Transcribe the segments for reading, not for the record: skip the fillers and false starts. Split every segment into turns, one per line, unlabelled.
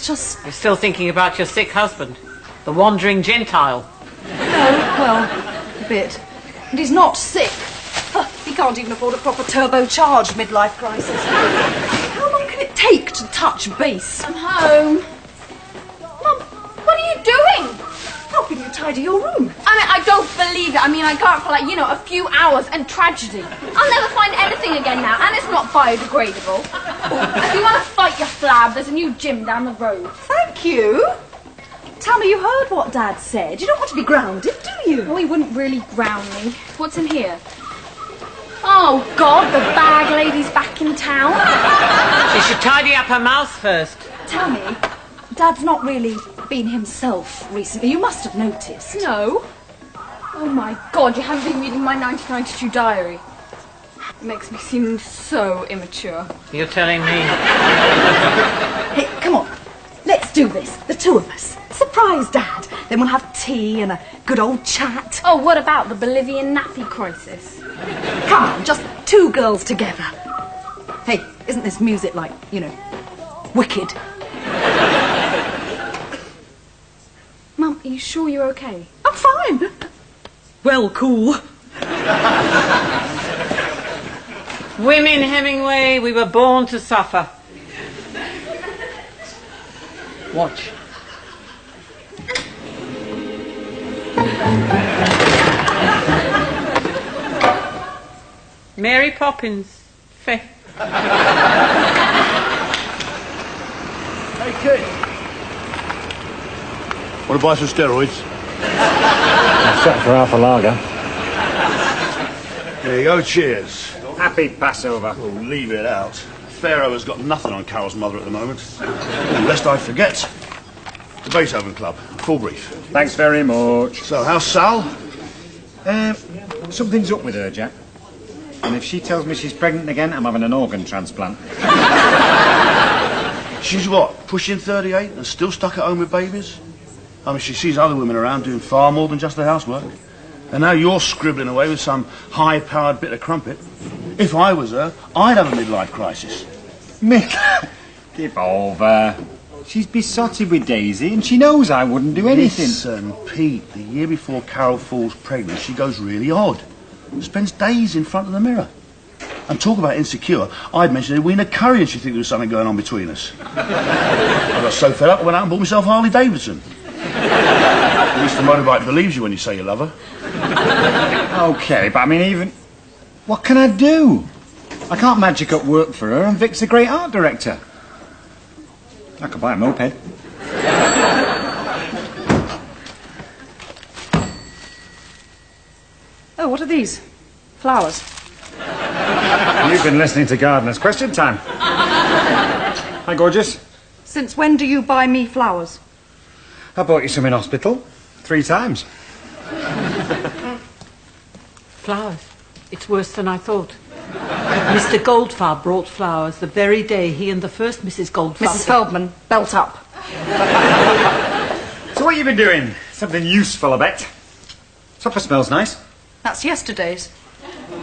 it's just...
You're still thinking about your sick husband, the wandering Gentile.
No, well, a bit. And he's not sick. He can't even afford a proper turbocharged midlife crisis. How long can it take to touch base?
I'm home. Mum, what are you doing?
Helping you tidy your room.
I mean, I don't believe it. I mean, I can't for, like, you know, a few hours and tragedy. I'll never find anything again now, and it's not biodegradable. If you want to fight your flab, there's a new gym down the road.
Thank you. Tell me, you heard what Dad said. You don't want to be grounded, do you?
Oh, he wouldn't really ground me. What's in here? Oh, God, the bag lady's back in town.
She should tidy up her mouth first.
Tell me, Dad's not really been himself recently. You must have noticed.
No. Oh, my God, you haven't been reading my 1992 diary. It makes me seem so immature.
You're telling me?
Hey, come on. Let's do this, the two of us. Surprise Dad. Then we'll have tea and a good old chat.
Oh, what about the Bolivian nappy crisis?
Come on, just two girls together. Hey, isn't this music like, you know, wicked?
Mum, are you sure you're okay?
I'm fine. Well, cool.
Women, Hemingway, we were born to suffer. Watch. Mary Poppins. Hey,
kid. Want to buy some steroids?
Set for half a lager.
There you go, cheers.
Happy Passover.
Oh, leave it out. Pharaoh has got nothing on Carol's mother at the moment. And lest I forget, the Beethoven Club, full brief.
Thanks very much.
So, how's Sal?
Something's up with her, Jack. And if she tells me she's pregnant again, I'm having an organ transplant.
She's what, pushing 38 and still stuck at home with babies? I mean, she sees other women around doing far more than just the housework. And now you're scribbling away with some high-powered bit of crumpet. If I was her, I'd have a midlife crisis.
Mick, give over. She's besotted with Daisy, and she knows I wouldn't do anything.
Listen, Pete, the year before Carol falls pregnant, she goes really odd. Spends days in front of the mirror. And talk about insecure, I'd mentioned Edwina Curry and she'd think there was something going on between us. I got so fed up, I went out and bought myself a Harley Davidson. At least the motorbike believes you when you say you love her.
Okay, but I mean, even... What can I do? I can't magic up work for her, and Vic's a great art director. I could buy a moped.
Oh, what are these? Flowers.
You've been listening to Gardener's Question Time. Hi, gorgeous.
Since when do you buy me flowers?
I bought you some in hospital. 3 times.
Flowers. It's worse than I thought. Mr. Goldfarb brought flowers the very day he and the first Mrs. Goldfarb...
Mrs. Feldman, belt up.
So what you been doing? Something useful, I bet. Supper smells nice.
That's yesterday's.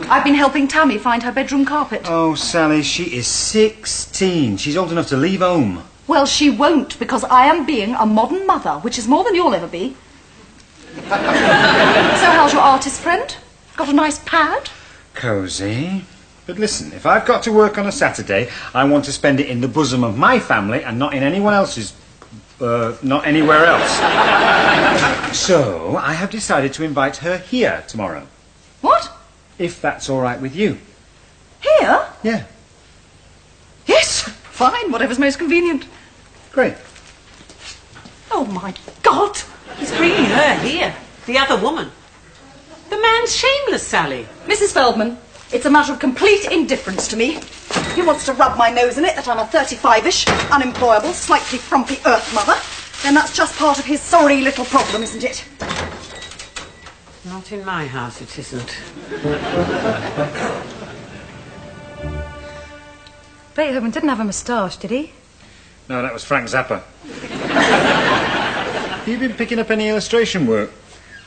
I've been helping Tammy find her bedroom carpet.
Oh, Sally, she is 16. She's old enough to leave home.
Well, she won't, because I am being a modern mother, which is more than you'll ever be. So how's your artist friend? Got a nice pad?
Cosy. But listen, if I've got to work on a Saturday, I want to spend it in the bosom of my family and not in anyone else's... not anywhere else. So, I have decided to invite her here tomorrow.
What?
If that's all right with you.
Here?
Yeah.
Yes, fine, whatever's most convenient.
Great.
Oh, my God!
He's bringing her here, the other woman. The man's shameless, Sally.
Mrs. Feldman, it's a matter of complete indifference to me. He wants to rub my nose in it that I'm a 35-ish, unemployable, slightly frumpy earth mother. Then that's just part of his sorry little problem, isn't it?
Not in my house, it isn't.
Beethoven didn't have a moustache, did he?
No, that was Frank Zappa. You been picking up any illustration work?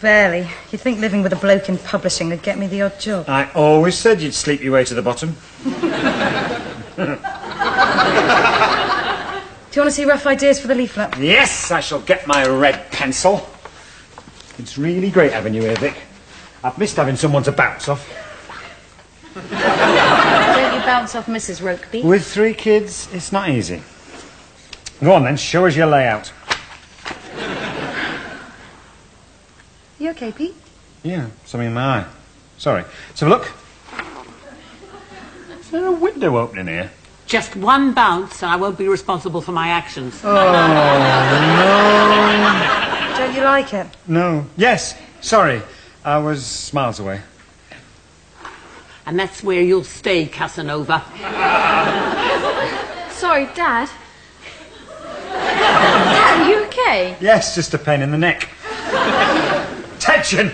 Barely. You'd think living with a bloke in publishing would get me the odd job.
I always said you'd sleep your way to the bottom.
Do you want to see rough ideas for the leaflet?
Yes, I shall get my red pencil. It's really great having you here, Vic. I've missed having someone to bounce off.
Don't you bounce off Mrs. Rokeby?
With 3 kids, it's not easy. Go on then, show us your layout.
You okay, Pete?
Yeah, something in my eye. Sorry. Let's have a look. Is there a window opening here?
Just one bounce and I won't be responsible for my actions.
Oh, no.
Don't you like it?
No. Yes, sorry. I was miles away.
And that's where you'll stay, Casanova.
Sorry, Dad. Dad, are you okay?
Yes, just a pain in the neck. Attention!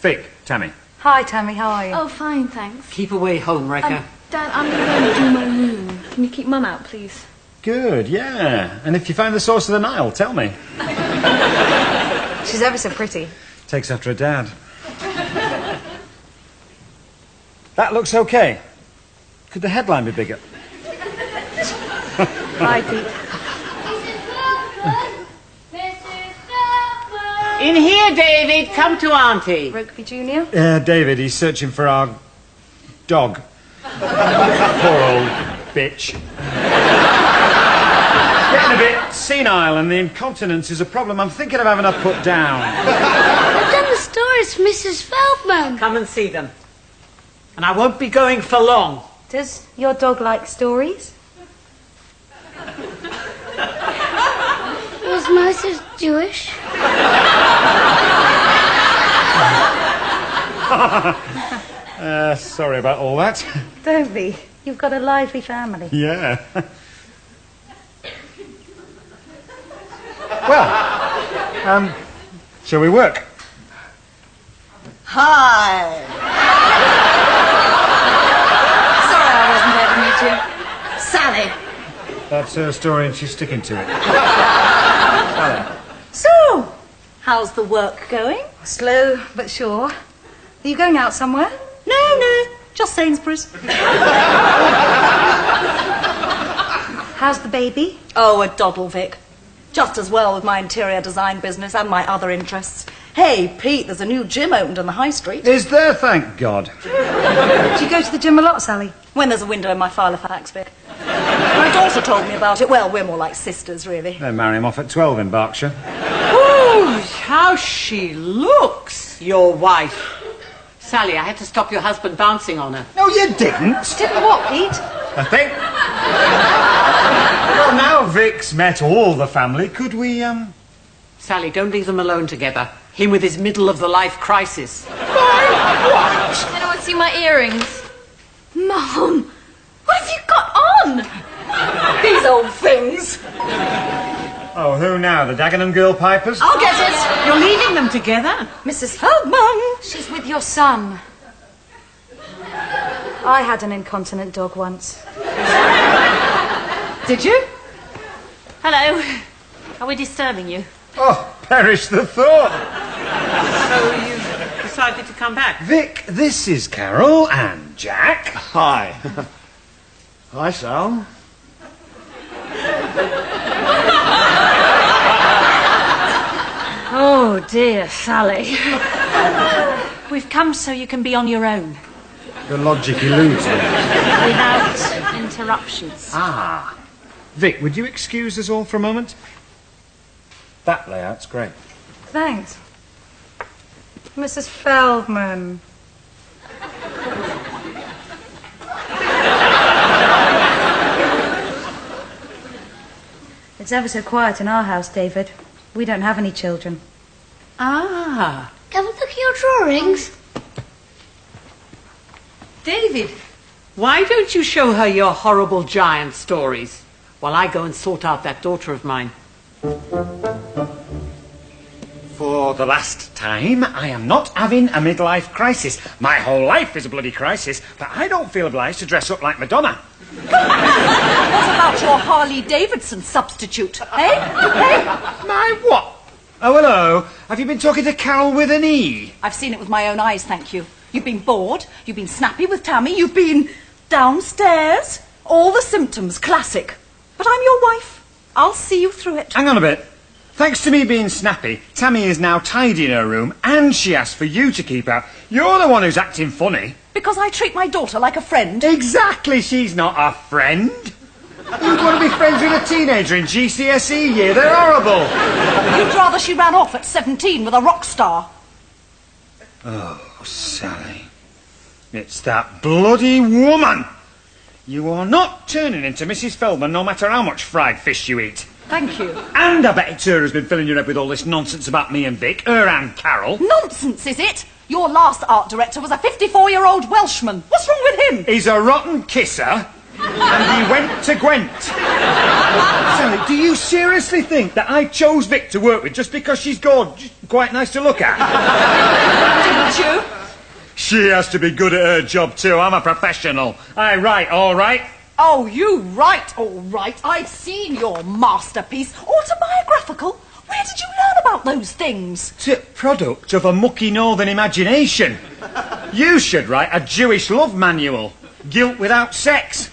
Vic, Tammy.
Hi, Tammy, how are you?
Oh, fine, thanks.
Keep away, home wrecker.
Dad, I'm going to go and do my room. Can you keep Mum out, please?
Good, yeah. And if you find the source of the Nile, tell me.
She's ever so pretty.
Takes after her dad. That looks okay. Could the headline be bigger?
Hi, Pete.
In here, David. Come to Auntie.
Rokeby Jr.?
David, he's searching for our dog. Poor old bitch. Getting a bit senile and the incontinence is a problem I'm thinking of having her put down.
I've done the stories for Mrs. Feldman.
Come and see them. And I won't be going for long.
Does your dog like stories?
Was Moses Jewish?
Sorry about all that.
Don't be. You've got a lively family.
Yeah. Well, shall we work?
Hi. Sorry I wasn't there to meet you. Sally.
That's her story and she's sticking to it.
So, how's the work going?
Slow but sure. Are you going out somewhere?
No, just Sainsbury's.
How's the baby?
Oh, a doddle, Vic. Just as well with my interior design business and my other interests. Hey, Pete, there's a new gym opened on the high street.
Is there, thank God?
Do you go to the gym a lot, Sally?
When there's a window in my Filofax, Vic. My daughter told me about it. Well, we're more like sisters, really.
They marry him off at 12 in Berkshire.
Ooh, how she looks, your wife. Sally, I had to stop your husband bouncing on her.
No, you didn't.
Didn't what, Pete?
I think. Well, now Vic's met all the family, could we,
Sally, don't leave them alone together. Him with his middle-of-the-life crisis.
What?
I don't want to see my earrings. Mum, what have you got on?
These old things.
Oh, who now? The Dagenham Girl Pipers?
I'll get it.
You're leaving them together?
Mrs. Feldman.
She's with your son. I had an incontinent dog once.
Did you?
Hello. Are we disturbing you?
Oh, perish the thought.
So you decided to come back?
Vic, this is Carol and Jack.
Hi. Hi, Sal.
Oh, dear, Sally. We've come so you can be on your own.
The logic eludes me.
Without interruptions.
Ah. Vic, would you excuse us all for a moment? That layout's great.
Thanks. Mrs. Feldman. It's ever so quiet in our house, David. We don't have any children.
Ah.
Have a look at your drawings.
David, why don't you show her your horrible giant stories while I go and sort out that daughter of mine?
For the last time, I am not having a midlife crisis. My whole life is a bloody crisis, but I don't feel obliged to dress up like Madonna.
What about your Harley Davidson substitute, eh?
My what? Oh, hello. Have you been talking to Carol with an E?
I've seen it with my own eyes, thank you. You've been bored, you've been snappy with Tammy, you've been downstairs. All the symptoms, classic. But I'm your wife. I'll see you through it.
Hang on a bit. Thanks to me being snappy, Tammy is now tidying her room and she asked for you to keep out. You're the one who's acting funny.
Because I treat my daughter like a friend.
Exactly, she's not a friend. Who'd want to be friends with a teenager in GCSE year? They're horrible.
You'd rather she ran off at 17 with a rock star.
Oh, Sally. It's that bloody woman. You are not turning into Mrs. Feldman no matter how much fried fish you eat.
Thank you.
And I bet it's her who's been filling your head with all this nonsense about me and Vic, her and Carol.
Nonsense, is it? Your last art director was a 54-year-old Welshman. What's wrong with him?
He's a rotten kisser, and he went to Gwent. Sally, do you seriously think that I chose Vic to work with just because she's quite nice to look at?
Didn't you?
She has to be good at her job too. I'm a professional. I write, all right.
Oh, you write, all right. I've seen your masterpiece. Autobiographical. Where did you learn about those things?
It's a product of a mucky northern imagination. You should write a Jewish love manual. Guilt without sex.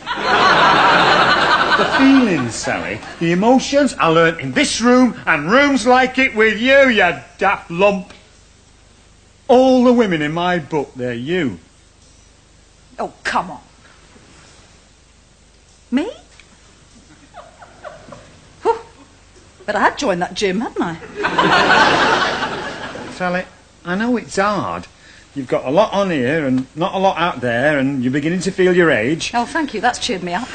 The feelings, Sally, the emotions I learnt in this room and rooms like it with you, you daft lump. All the women in my book, they're you.
Oh, come on. Me? Whew. But I had joined that gym, hadn't I?
Sally, I know it's hard. You've got a lot on here and not a lot out there, and you're beginning to feel your age.
Oh, thank you. That's cheered me up.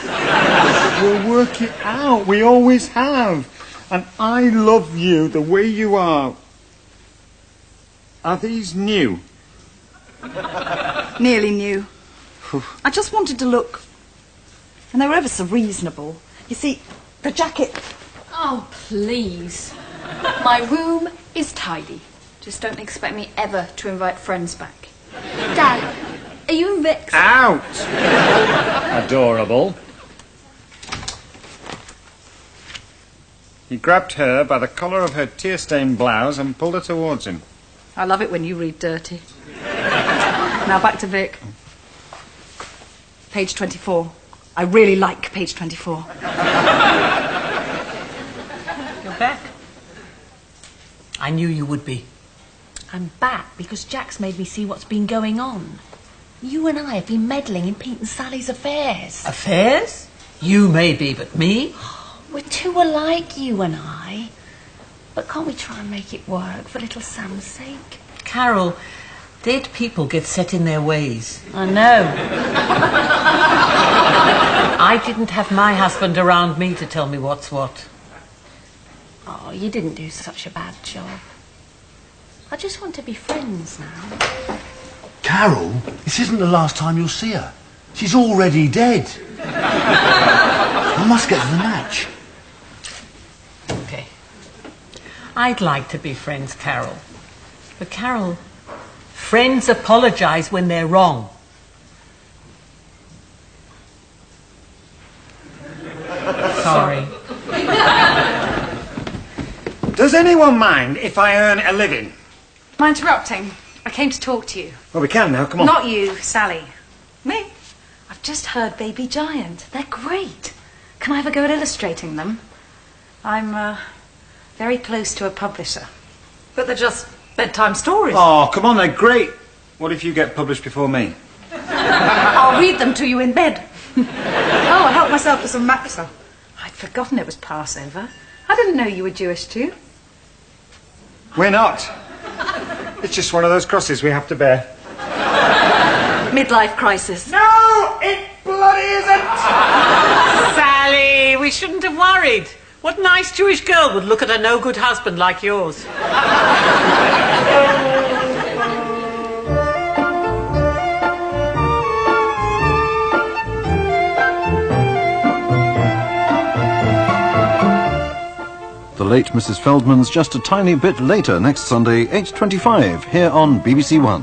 We'll work it out. We always have. And I love you the way you are. Are these new?
Nearly new. I just wanted to look. And they were ever so reasonable. You see, the jacket...
Oh, please. My room is tidy. Just don't expect me ever to invite friends back. Dad, are you and Vic?
Out! Adorable. He grabbed her by the collar of her tear-stained blouse and pulled her towards him.
I love it when you read dirty. Now back to Vic. Page 24. I really like page 24.
You're back. I knew you would be.
I'm back because Jack's made me see what's been going on. You and I have been meddling in Pete and Sally's affairs.
Affairs? You may be, but me?
We're too alike, you and I. But can't we try and make it work for little Sam's sake?
Carol, dead people get set in their ways.
I know.
I didn't have my husband around me to tell me what's what.
Oh, you didn't do such a bad job. I just want to be friends now.
Carol, this isn't the last time you'll see her. She's already dead. I must get to the match.
Okay. I'd like to be friends, Carol. But Carol, friends apologise when they're wrong. Sorry.
Does anyone mind if I earn a living?
Am I interrupting? I came to talk to you.
Well, we can now, come on.
Not you, Sally.
Me?
I've just heard Baby Giant. They're great. Can I have a go at illustrating them? I'm very close to a publisher.
But they're just bedtime stories.
Oh, come on, they're great. What if you get published before me?
I'll read them to you in bed. Oh, I helped myself to some matzah.
I'd forgotten it was Passover. I didn't know you were Jewish too.
We're not. It's just one of those crosses we have to bear.
Midlife crisis.
No, it bloody isn't!
Sally, we shouldn't have worried. What nice Jewish girl would look at a no-good husband like yours?
The Late Mrs. Feldman's just a tiny bit later next Sunday, 8:25, here on BBC One.